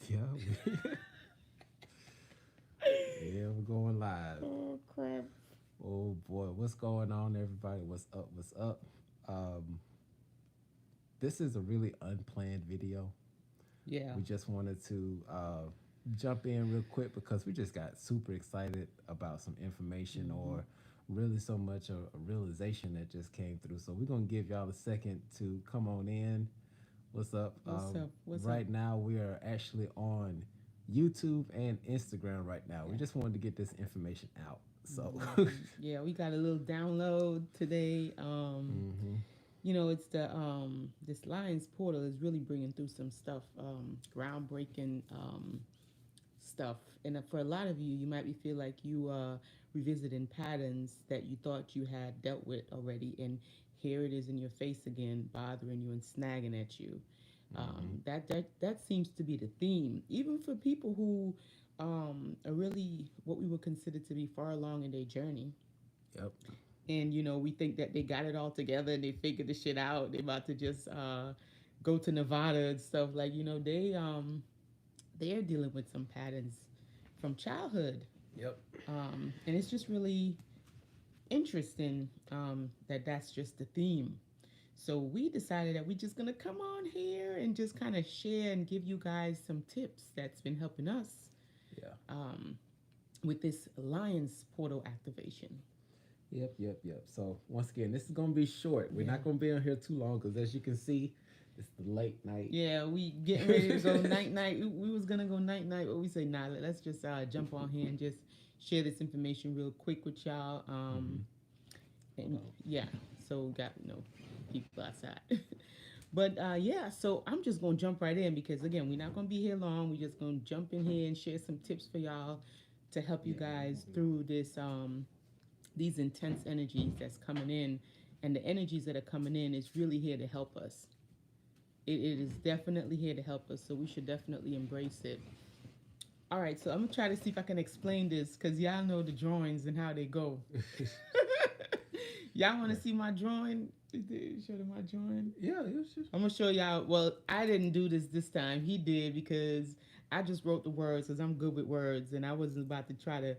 Yeah, yeah, we're going live. Oh crap. Oh boy, what's going on, everybody? What's up? What's up? Um, this is a really unplanned video. Yeah. We just wanted to jump in real quick because we just got super excited about some information Hmm. or really so much a realization that just came through. So we're gonna give y'all a second to come on in. What's up? What's up? What's up? Right now we are actually on YouTube and Instagram right now. We Yeah. just wanted to get this information out. So, Yeah, we got a little download today. hmm It's the this Lions portal is really bringing through some stuff, groundbreaking stuff. And for a lot of you, you might be feel like you revisiting patterns that you thought you had dealt with already, and here it is in your face again, bothering you and snagging at you. hmm That seems to be the theme, even for people who are really what we would consider to be far along in their journey. yep, And we think that they got it all together and they figured the shit out. They about to just go to Nevada and stuff. Like they are dealing with some patterns from childhood, yep. and it's just really interesting that that's just the theme. So we decided that we're just gonna come on here and just kind of share and give you guys some tips that's been helping us Yeah. um, with this Lions portal activation. Yep. So once again, this is gonna be short. We're Yeah. not gonna be on here too long because, as you can see, it's the late night. Yeah, we getting ready to go night night. We was gonna go night night, but we say nah. Let's just jump on here and just share this information real quick with y'all. hmm Hold And on. yeah, so we got people outside. But yeah, so I'm just gonna jump right in because again, we're not gonna be here long. We're just gonna jump in here and share some tips for y'all to help you Yeah, we guys won't be through long. this these intense energies that's coming in, and the energies that are coming in is really here to help us. It is definitely here to help us, so we should definitely embrace it. All right, so I'm gonna try to see if I can explain this because y'all know the drawings and how they go. Y'all want Yeah, to see my drawing? Show them my drawing. yeah, it's just I'm gonna show y'all. Well, I didn't do this time. He did because I just wrote the words because I'm good with words, and I wasn't about to try to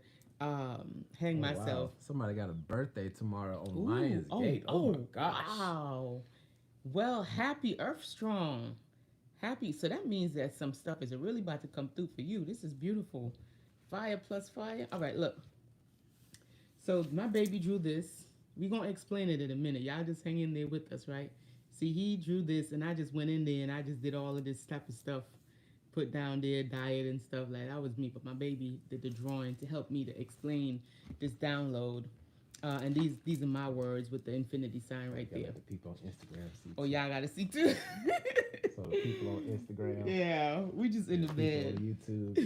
hang oh wow. myself. Somebody got a birthday tomorrow on Ooh, Lions Gate. Oh my gosh. wow. Well, happy Earth Strong. Happy. So that means that some stuff is really about to come through for you. This is beautiful. Fire plus fire. All right, look. So my baby drew this. We're gonna explain it in a minute. Y'all just hang in there with us, right? See, he drew this and I just went in there and I just did all of this type of stuff. Put down there, diet and stuff like that was me, but my baby did the drawing to help me to explain this download. And these are my words with the infinity sign Oh, you right gotta there. let the people on Instagram see Oh, too. y'all gotta see too. So the people on Instagram, Yeah, we just in yeah, the people on bed. YouTube,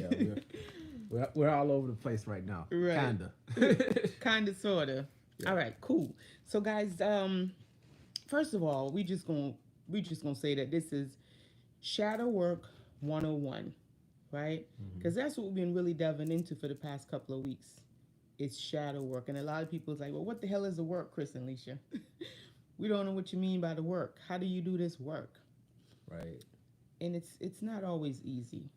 yeah, we're all over the place right now. Right. Kinda. Kind of, sorta. Yeah. All right, cool. So, guys, first of all, we just gonna say that this is shadow work 101, right? hmm Because that's what we've been really delving into for the past couple of weeks. It's shadow work, and a lot of people's like, "Well, what the hell is the work, Chris and Alicia?" We don't know what you mean by the work. How do you do this work? Right. And it's not always easy,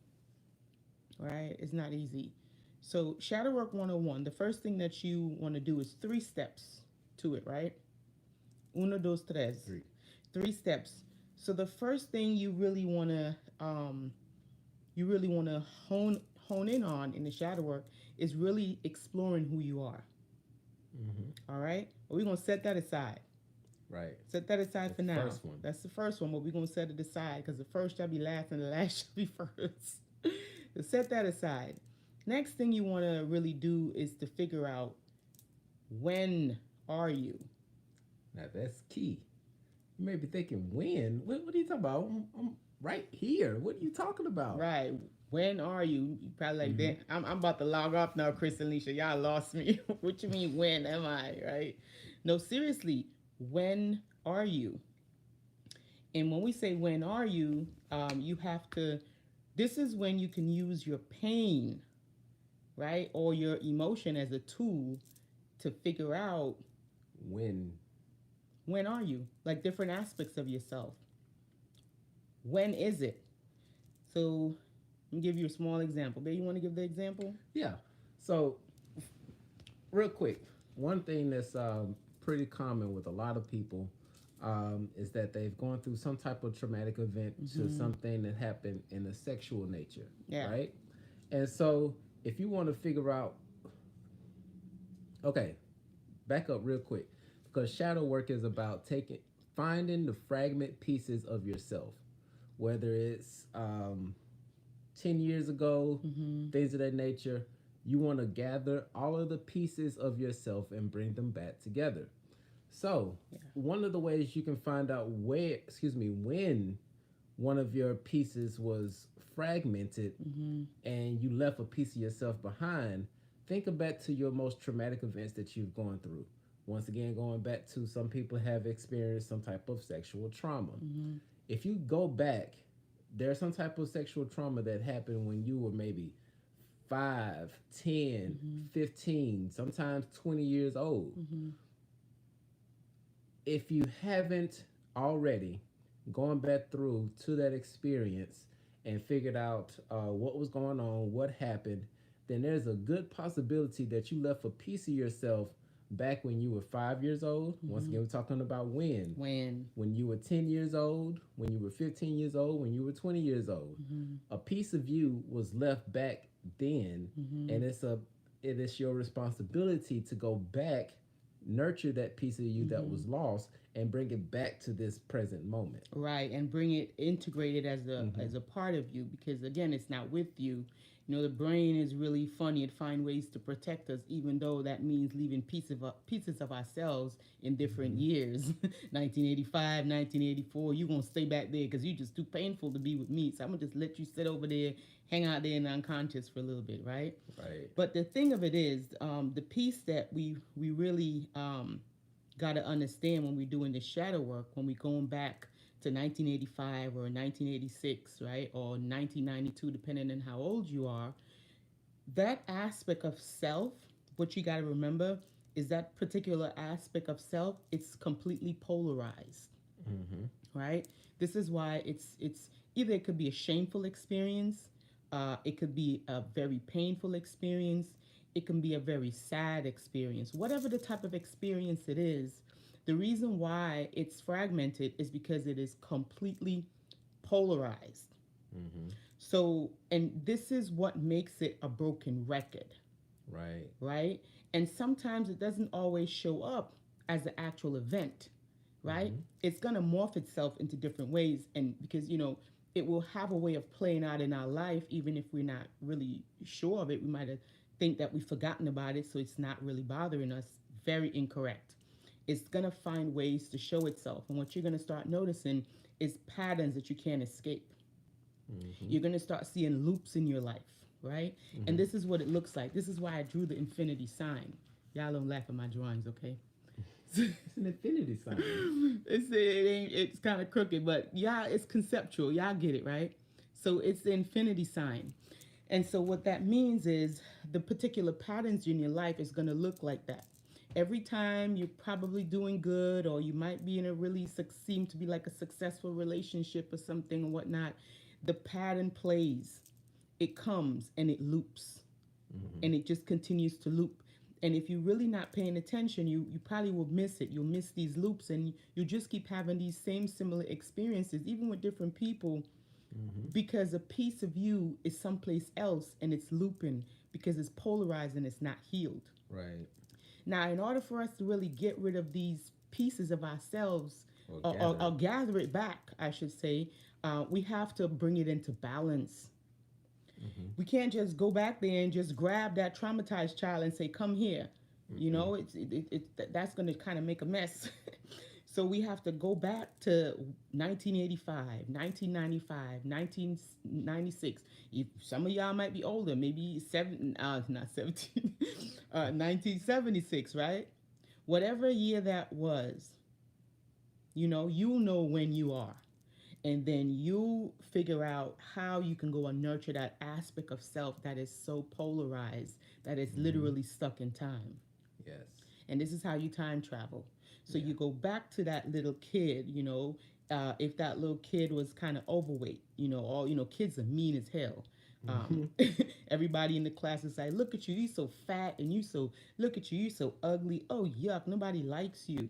right? It's not easy. So, shadow work 101, the first thing that you want to do is three steps to it, right? Uno, dos, tres. Three. Three steps. So, the first thing you really want to hone in on in the shadow work is really exploring who you are. hmm All right? But we're going to set that aside. Right. Set that aside That's for the now. first one. That's the first one, but we're going to set it aside because the first shall be last and the last shall be first. So set that aside. Next thing you want to really do is to figure out when are you? Now that's key. You may be thinking, when? What are you talking about? I'm right here. What are you talking about? Right. When are you? You probably like hmm that. I'm about to log off now, Chris and Alicia. Y'all lost me. What you mean, when am I? Right? No, seriously. When are you? And when we say when are you, you have to. This is when you can use your pain, right, or your emotion as a tool to figure out When? when are you, like different aspects of yourself. When is it? So I'll give you a small example. Babe, you want to give the example? Yeah. So, real quick, one thing that's pretty common with a lot of people is that they've gone through some type of traumatic event to Mm-hmm. something that happened in a sexual nature, Yeah. right? And so, if you want to figure out, okay, back up real quick, because shadow work is about finding the fragment pieces of yourself, whether it's 10 years ago, Mm-hmm. things of that nature. You want to gather all of the pieces of yourself and bring them back together. So, Yeah. one of the ways you can find out when one of your pieces was fragmented Mm-hmm. and you left a piece of yourself behind, think back to your most traumatic events that you've gone through. Once again, going back to some people have experienced some type of sexual trauma. Mm-hmm. If you go back, there's some type of sexual trauma that happened when you were maybe 5, 10, Mm-hmm. 15, sometimes 20 years old. Mm-hmm. If you haven't already gone back through to that experience and figured out what was going on, what happened, then there's a good possibility that you left a piece of yourself back when you were 5 years old. Once Mm-hmm. again, we're talking about When. when you were 10 years old, when you were 15 years old, when you were 20 years old. Mm-hmm. A piece of you was left back then, Mm-hmm. and it is your responsibility to go back, nurture that piece of you that Mm-hmm. was lost, and bring it back to this present moment. Right, and bring it integrated Mm-hmm. as a part of you, because again, it's not with you. You know, the brain is really funny and find ways to protect us, even though that means leaving pieces of ourselves in different Mm-hmm. years. 1985, 1984, you're going to stay back there because you're just too painful to be with me. So I'm going to just let you sit over there, hang out there in the unconscious for a little bit, right? Right. But the thing of it is, the piece that we really got to understand when we're doing the shadow work, when we're going back to 1985 or 1986, right, or 1992, depending on how old you are, that aspect of self, what you got to remember is that particular aspect of self, it's completely polarized, Mm-hmm. right? This is why it's either it could be a shameful experience, it could be a very painful experience, it can be a very sad experience. Whatever the type of experience it is, the reason why it's fragmented is because it is completely polarized. Mm-hmm. So, and this is what makes it a broken record, Right. right? And sometimes it doesn't always show up as the actual event, right? Mm-hmm. It's going to morph itself into different ways. And because, you know, it will have a way of playing out in our life, even if we're not really sure of it. We might think that we've forgotten about it, so it's not really bothering us. Very incorrect. It's going to find ways to show itself. And what you're going to start noticing is patterns that you can't escape. Mm-hmm. You're going to start seeing loops in your life, right? And Mm-hmm. this is what it looks like. This is why I drew the infinity sign. Y'all don't laugh at my drawings, okay? It's an infinity sign. It's kind of crooked, but yeah, it's conceptual. Y'all get it, right? So it's the infinity sign. And so what that means is the particular patterns in your life is going to look like that. Every time you're probably doing good, or you might be in a really seem to be like a successful relationship or something or whatnot, the pattern plays. It comes and it loops, Mm-hmm. and it just continues to loop. And if you're really not paying attention, you probably will miss it. You'll miss these loops, and you just keep having these same similar experiences, even with different people, Mm-hmm. because a piece of you is someplace else and it's looping because it's polarized and it's not healed. Right. Now, in order for us to really get rid of these pieces of ourselves, Or or gather. gather it back, I should say, we have to bring it into balance. Mm-hmm. We can't just go back there and just grab that traumatized child and say, "Come here." You Mm-mm. know, that's going to kind of make a mess. So we have to go back to 1985, 1995, 1996. Some of y'all might be older, maybe not 17, 1976, right? Whatever year that was, you'll know when you are. And then you figure out how you can go and nurture that aspect of self that is so polarized, that is Mm-hmm. literally stuck in time. Yes. And this is how you time travel. So Yeah. you go back to that little kid, if that little kid was kind of overweight, kids are mean as hell. Um, everybody in the class is like, look at you, you so fat, and you so, look at you, you so ugly. Oh, yuck, nobody likes you,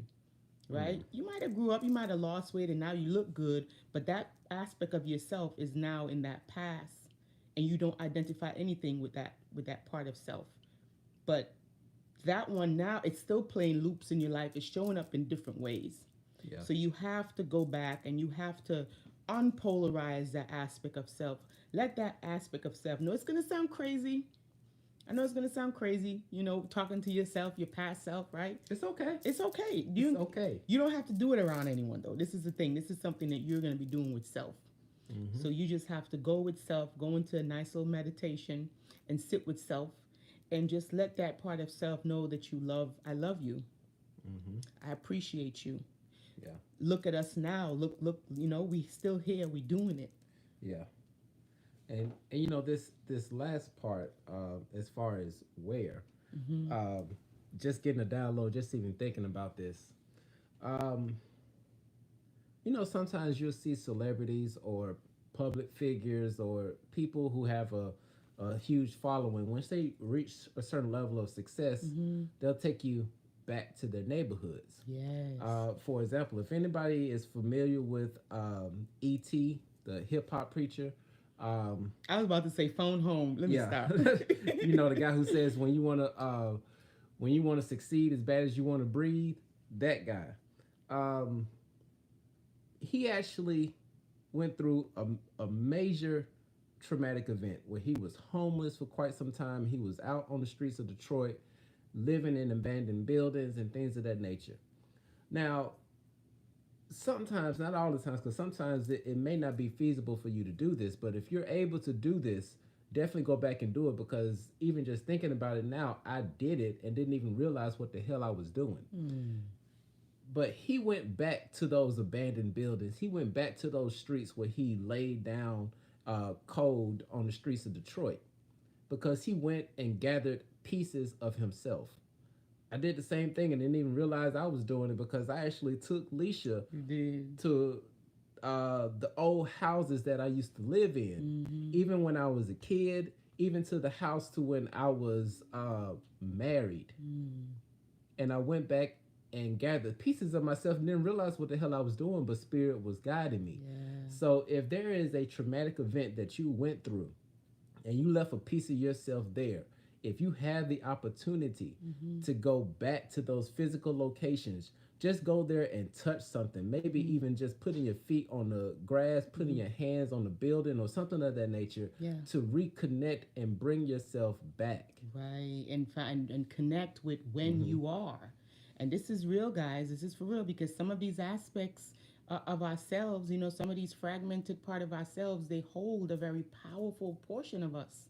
Mm. right? You might have grew up, you might have lost weight, and now you look good, but that aspect of yourself is now in that past, and you don't identify anything with that part of self. But that one now, it's still playing loops in your life. It's showing up in different ways. Yeah. So you have to go back and you have to unpolarize that aspect of self. Let that aspect of self know. It's going to sound crazy. I know it's going to sound crazy, talking to yourself, your past self, right? It's okay. It's okay. It's okay. You don't have to do it around anyone, though. This is the thing. This is something that you're going to be doing with self. Mm-hmm. So you just have to go with self, go into a nice little meditation and sit with self and just let that part of self know that I love you. Mm-hmm. I appreciate you. Yeah. Look at us now. Look, we still here. We doing it. Yeah. And this last part, as far as where, Mm-hmm. um, just getting a download, just even thinking about this. Um, sometimes you'll see celebrities or public figures or people who have a huge following. Once they reach a certain level of success, Mm-hmm. they'll take you back to their neighborhoods. Yes. For example, if anybody is familiar with E.T., the hip hop preacher, I was about to say phone home. Let me yeah, stop. the guy who says when you want to succeed as bad as you want to breathe, that guy. Um, he actually went through a major traumatic event where he was homeless for quite some time. He was out on the streets of Detroit, living in abandoned buildings and things of that nature. Now, sometimes, not all the times, because sometimes it may not be feasible for you to do this, but if you're able to do this, definitely go back and do it, because even just thinking about it now, I did it and didn't even realize what the hell I was doing. Mm. But he went back to those abandoned buildings. He went back to those streets where he laid down cold on the streets of Detroit, because he went and gathered pieces of himself. I did the same thing and didn't even realize I was doing it, because I actually took Leisha You did. to the old houses that I used to live in, Mm-hmm. even when I was a kid, even to the house to when I was married. Mm. And I went back and gathered pieces of myself and didn't realize what the hell I was doing, but Spirit was guiding me. Yeah. So if there is a traumatic event that you went through and you left a piece of yourself there, if you have the opportunity Mm-hmm. to go back to those physical locations, just go there and touch something. Maybe Mm-hmm. even just putting your feet on the grass, putting your hands on the building or something of that nature, Yeah. to reconnect and bring yourself back. Right. And find and connect with when Mm-hmm. you are. And this is real, guys. This is for real, because some of these aspects of ourselves, some of these fragmented part of ourselves, they hold a very powerful portion of us.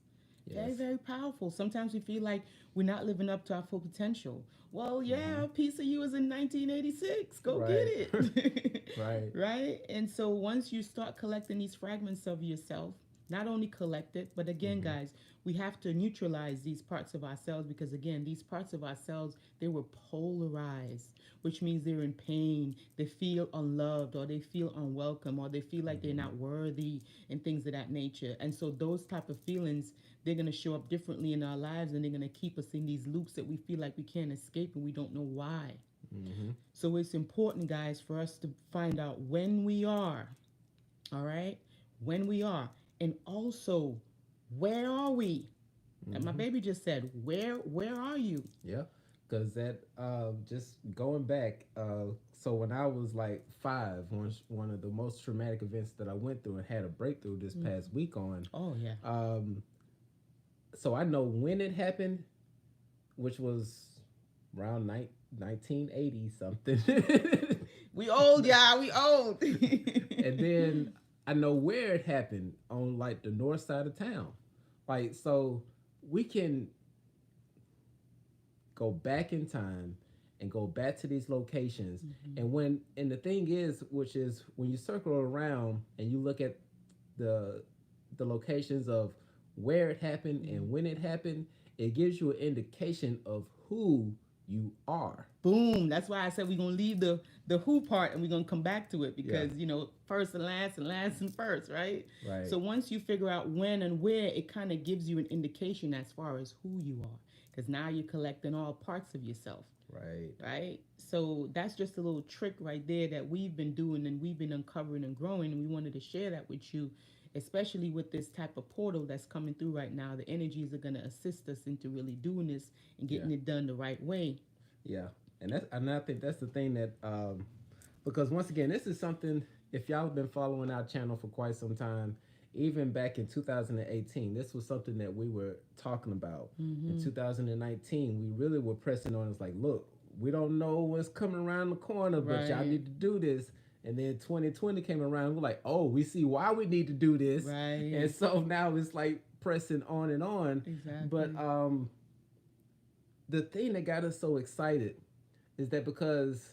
Very, Yes. very powerful. Sometimes we feel like we're not living up to our full potential. Well, Mm-hmm. yeah, a piece of you is in 1986. Go get Right. it. Right. Right? And so once you start collecting these fragments of yourself, not only collect it, but again, Mm-hmm. guys, we have to neutralize these parts of ourselves, because again, these parts of ourselves, they were polarized, which means they're in pain, they feel unloved, or they feel unwelcome, or they feel like they're Mm-hmm. not worthy, and things of that nature. And so those type of feelings, they're going to show up differently in our lives, and they're going to keep us in these loops that we feel like we can't escape, and we don't know why. Mm-hmm. So it's important, guys, for us to find out when we are, all right, when we are, and also, where are we? And my Mm-hmm. baby just said, where are you? Yeah, because that just going back. So when I was like 5, one of the most traumatic events that I went through and had a breakthrough this Mm. past week on. Oh yeah. So I know when it happened, which was around 1980 something. We old, y'all. We old. And then I know where it happened, on like the north side of town. Like, so we can go back in time and go back to these locations. Mhm. And the thing is, which is when you circle around and you look at the the locations of where it happened and when it happened, it gives you an indication of who you are. Boom. That's why I said we're gonna leave the who part and we're gonna come back to it Yeah. because first and last and first, right? Right. So once you figure out when and where, it kind of gives you an indication as far as who you are, because now you're collecting all parts of yourself, Right. right? So that's just a little trick right there that we've been doing and we've been uncovering and growing, and we wanted to share that with you, especially with this type of portal that's coming through right now. The energies are going to assist us into really doing this and getting Yeah. it done the right way. Yeah. And I think that's the thing that because once again, this is something, if y'all have been following our channel for quite some time, even back in 2018, this was something that we were talking about. In 2019, we really were pressing on. It's like, look, we don't know what's coming around the corner, but y'all Right. need to do this. And then 2020 came around. We're like, oh, we see why we need to do this. Right. And so now it's like pressing on and on. Exactly. But the thing that got us so excited is that because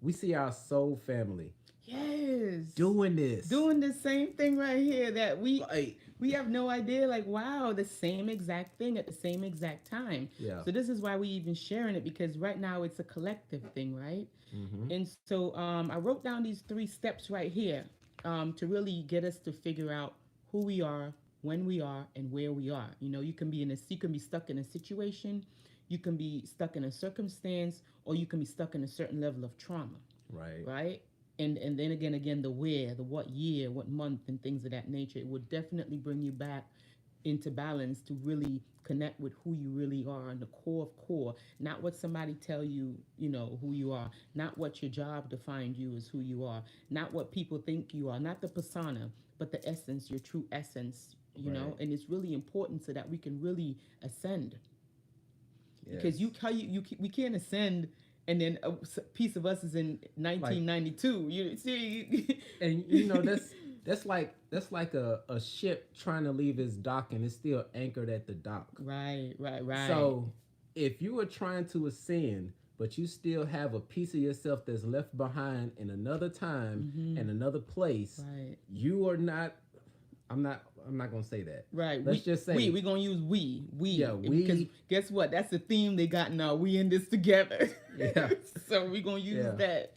we see our soul family Yes. doing this. Doing the same thing right here that Like, we have no idea, like, wow, the same exact thing at the same exact time. yeah. So this is why we even sharing it, because right now it's a collective thing, right? Mm-hmm. And so I wrote down these 3 steps right here to really get us to figure out who we are, when we are, and where we are. You can be stuck in a situation, you can be stuck in a circumstance, or you can be stuck in a certain level of trauma, Right. right? And then again, the where, the what year, what month, and things of that nature. It would definitely bring you back into balance to really connect with who you really are and the core of core, not what somebody tell you, who you are, not what your job defined you as who you are, not what people think you are, not the persona, but the essence, your true essence, Right. and it's really important so that we can really ascend. Yes. Because we can't ascend and then a piece of us is in 1992. You see, And that's like a ship trying to leave its dock and it's still anchored at the dock. right. So if you are trying to ascend, but you still have a piece of yourself that's left behind in another time and another place, right, you are not. I'm not gonna say that. right. Let's just say we're gonna use we. Yeah, we. Because guess what? That's the theme they got now. We in this together. Yeah. So we're gonna use Yeah. that.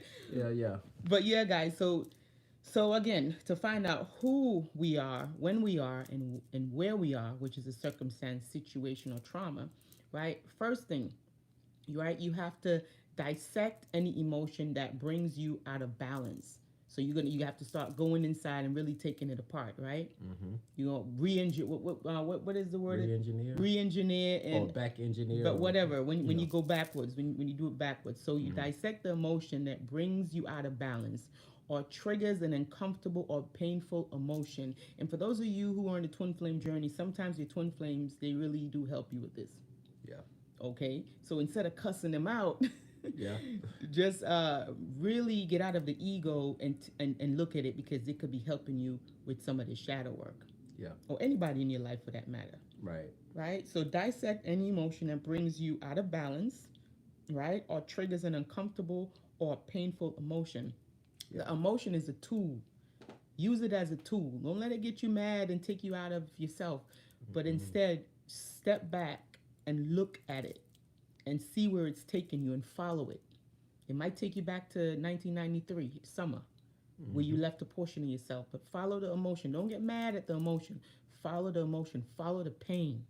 Yeah. But yeah, guys. So again, to find out who we are, when we are, and where we are, which is a circumstance, situation, or trauma, right? First thing, right? You have to dissect any emotion that brings you out of balance. So you have to start going inside and really taking it apart, right? Mm-hmm. You know, re-engineer. What is the word? Re-engineer. Re-engineer and Or back engineer. but or, whatever. When you you know. go backwards, when you do it backwards, so you dissect the emotion that brings you out of balance or triggers an uncomfortable or painful emotion. And for those of you who are on the twin flame journey, sometimes your twin flames, they really do help you with this. Yeah. Okay, so instead of cussing them out, Yeah. just really get out of the ego and look at it, because it could be helping you with some of the shadow work. Yeah. Or anybody in your life for that matter. Right. Right? So dissect any emotion that brings you out of balance, right? Or triggers an uncomfortable or painful emotion. Yeah. The emotion is a tool. Use it as a tool. Don't let it get you mad and take you out of yourself, but instead step back and look at it and see where it's taking you and follow it. It might take you back to 1993 summer, where you left a portion of yourself, but follow the emotion. Don't get mad at the emotion. Follow the emotion. Follow the pain.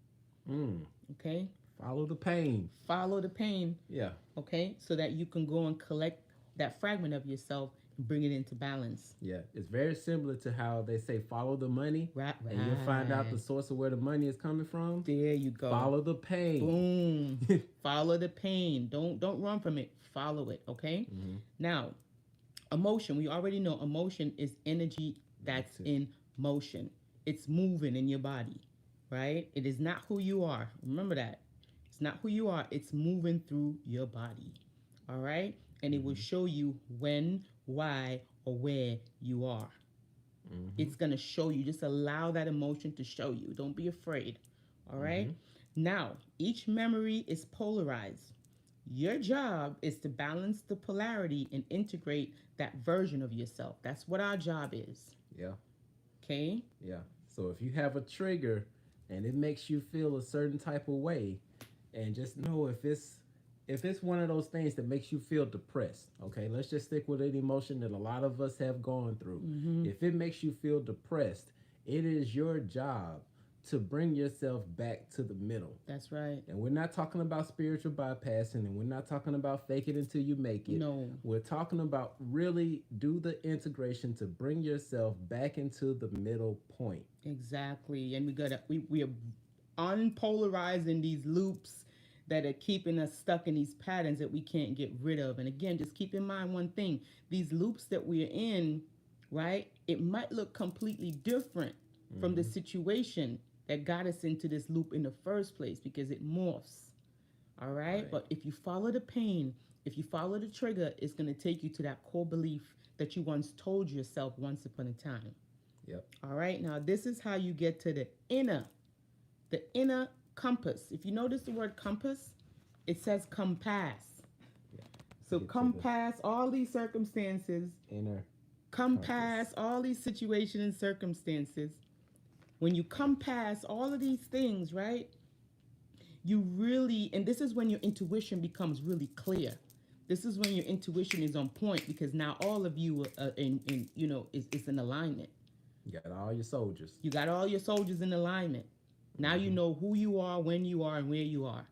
Okay? Follow the pain. Follow the pain. Yeah. Okay? So that you can go and collect that fragment of yourself and bring it into balance. Yeah. It's very similar to how they say follow the money. Right. And you'll find out the source of where the money is coming from. There you go. Follow the pain. Boom. Follow the pain. Don't run from it. Follow it. Okay? Now, emotion. We already know emotion is energy that's in motion. It's moving in your body, right? It is not who you are. Remember that. It's not who you are. It's moving through your body. All right? And it will show you when, why, or where you are. It's going to show you. Just allow that emotion to show you. Don't be afraid. All right? Now, each memory is polarized. Your job is to balance the polarity and integrate that version of yourself. That's what our job is. Yeah. Okay? Yeah. So if you have a trigger and it makes you feel a certain type of way, and just know if it's if it's one of those things that makes you feel depressed, okay, let's just stick with an emotion that a lot of us have gone through. Mm-hmm. If it makes you feel depressed, it is your job to bring yourself back to the middle. That's right. And we're not talking about spiritual bypassing, and we're not talking about fake it until you make it. No. We're talking about really do the integration to bring yourself back into the middle point. Exactly. And we are unpolarizing these loops that are keeping us stuck in these patterns that we can't get rid of. And again, just keep in mind one thing. These loops that we're in, right? It might look completely different from the situation that got us into this loop in the first place because it morphs. All right? But if you follow the pain, if you follow the trigger, it's going to take you to that core belief that you once told yourself once upon a time. Yep. All right? Now, this is how you get to the inner compass. If you notice the word compass, it says compass. Yeah. So compass all these circumstances. Inner Compass all these situations and circumstances. When you compass all of these things, right? You really, and this is when your intuition becomes really clear. This is when your intuition is on point because now all of you are in it's in alignment. You got all your soldiers. You got all your soldiers in alignment. Now you know who you are, when you are, and where you are.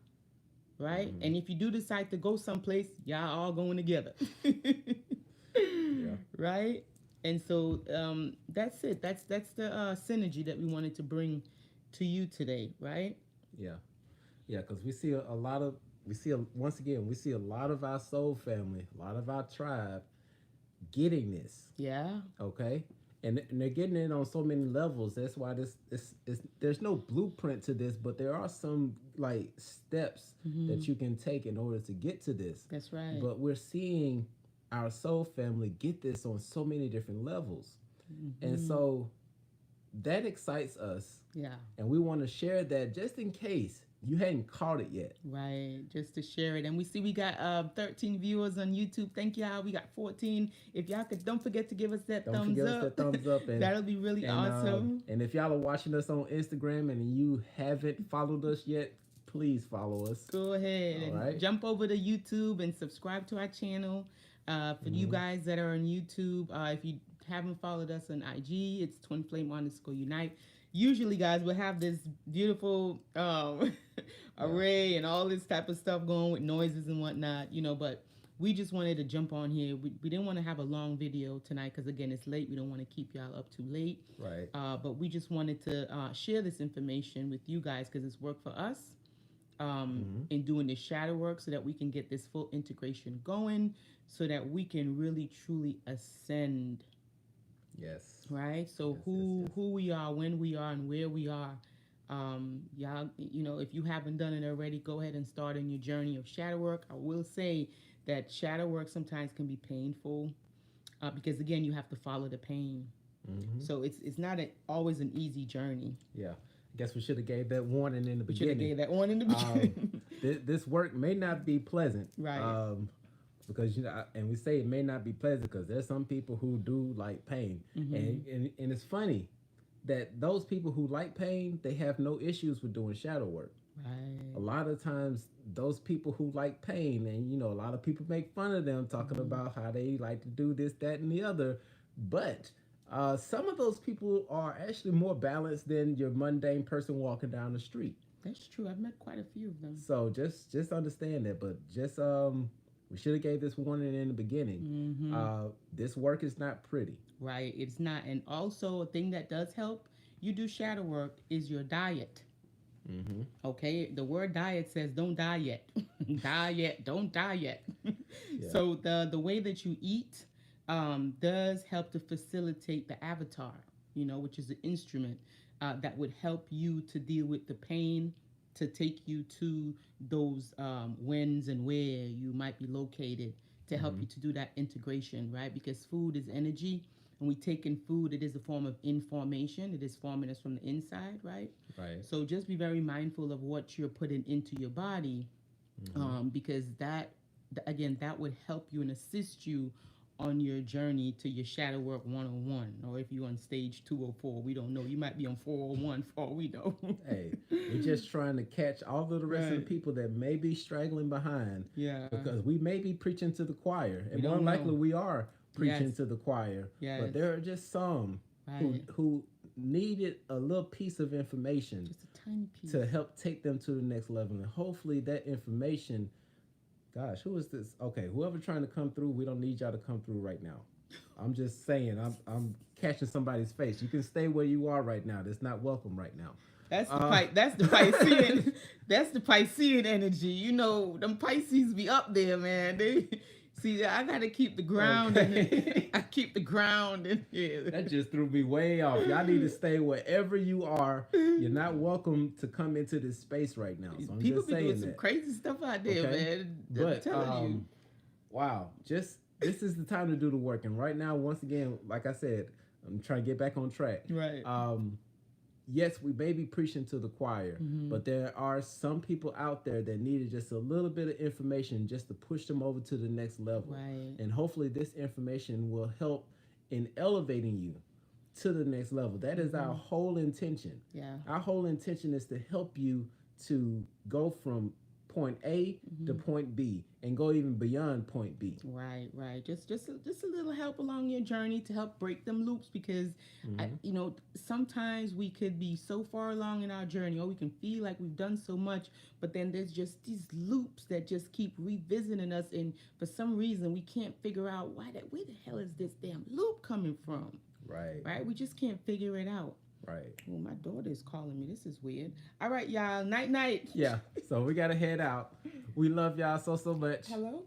Right? And if you do decide to go someplace, y'all all going together. Yeah. Right? And so that's it. That's the synergy that we wanted to bring to you today, right? Yeah. Yeah, because we see once again, we see a lot of our soul family, a lot of our tribe getting this. Yeah. Okay? And they're getting it on so many levels. That's why there's no blueprint to this, but there are some like steps that you can take in order to get to this. That's right. But we're seeing our soul family get this on so many different levels. And so that excites us. Yeah. And we want to share that just in case you hadn't caught it yet. Right. Just to share it. And we got 13 viewers on YouTube. Thank y'all. We got 14. If y'all could, don't forget to give us that thumbs up. And, that'll be really awesome. And if y'all are watching us on Instagram and you haven't followed us yet, please follow us. Go ahead and jump over to YouTube and subscribe to our channel. For you guys that are on YouTube, if you haven't followed us on IG, it's twinflame_unite. Usually, guys, we'll have this beautiful array and all this type of stuff going with noises and whatnot, but we just wanted to jump on here. We didn't want to have a long video tonight because, again, it's late. We don't want to keep y'all up too late. Right. But we just wanted to share this information with you guys because it's work for us in doing this shadow work so that we can get this full integration going so that we can really, truly ascend. Yes. Right? So who we are, when we are, and where we are. Y'all, if you haven't done it already, go ahead and start on your journey of shadow work. I will say that shadow work sometimes can be painful because, again, you have to follow the pain. So it's not always an easy journey. Yeah. I guess we should have gave that warning in the beginning. Should have gave that warning in the beginning. This work may not be pleasant. Right. Because and we say it may not be pleasant because there's some people who do like pain, and it's funny that those people who like pain, they have no issues with doing shadow work. Right. A lot of times, those people who like pain, and a lot of people make fun of them talking about how they like to do this, that, and the other, but some of those people are actually more balanced than your mundane person walking down the street. That's true. I've met quite a few of them. So just understand that, but just we should have gave this warning in the beginning. This work is not pretty. Right, it's not. And also, a thing that does help you do shadow work is your diet. Okay, the word diet says don't die yet. Diet, don't die yet. So the way that you eat does help to facilitate the avatar, which is the instrument that would help you to deal with the pain, to take you to those whens and where you might be located to help you to do that integration, right? Because food is energy. When we take in food, it is a form of information. It is forming us from the inside, right? Right. So just be very mindful of what you're putting into your body because that would help you and assist you on your journey to your shadow work 101, or if you're on stage 204, we don't know. You might be on 401 for all we know. Hey, we're just trying to catch all of the rest of the Right. people that may be straggling behind, Yeah. because we may be preaching to the choir, We and more don't than likely know. we are preaching Yes. to the choir. Yes. But there are just some Right. who needed a little piece of information Just a tiny piece. to help take them to the next level, and hopefully that information. Gosh, who is this? Okay, whoever trying to come through, we don't need y'all to come through right now. I'm just saying, I'm catching somebody's face. You can stay where you are right now. That's not welcome right now. That's the Piscean. That's the Piscean energy. You know, them Pisces be up there, man. They see. I gotta keep the ground in Okay. it. I keep the ground in here. That just threw me way off. Y'all need to stay wherever you are. You're not welcome to come into this space right now. So I'm People just be doing saying some that. crazy stuff out there, Okay. man. I'm But telling you. wow, just this is the time to do the work. And right now, once again, like I said, I'm trying to get back on track. Right. Yes, we may be preaching to the choir, but there are some people out there that needed just a little bit of information just to push them over to the next level. Right. And hopefully this information will help in elevating you to the next level. That is our whole intention. Yeah. Our whole intention is to help you to go from point A to point B and go even beyond point B. Right, right. Just a little help along your journey to help break them loops, because you know, sometimes we could be so far along in our journey, or we can feel like we've done so much, but then there's just these loops that just keep revisiting us, and for some reason we can't figure out where the hell is this damn loop coming from? Right. Right? We just can't figure it out. Right. Oh, my daughter is calling me. This is weird. All right, y'all. Night, night. Yeah. So we got to head out. We love y'all so much. Hello?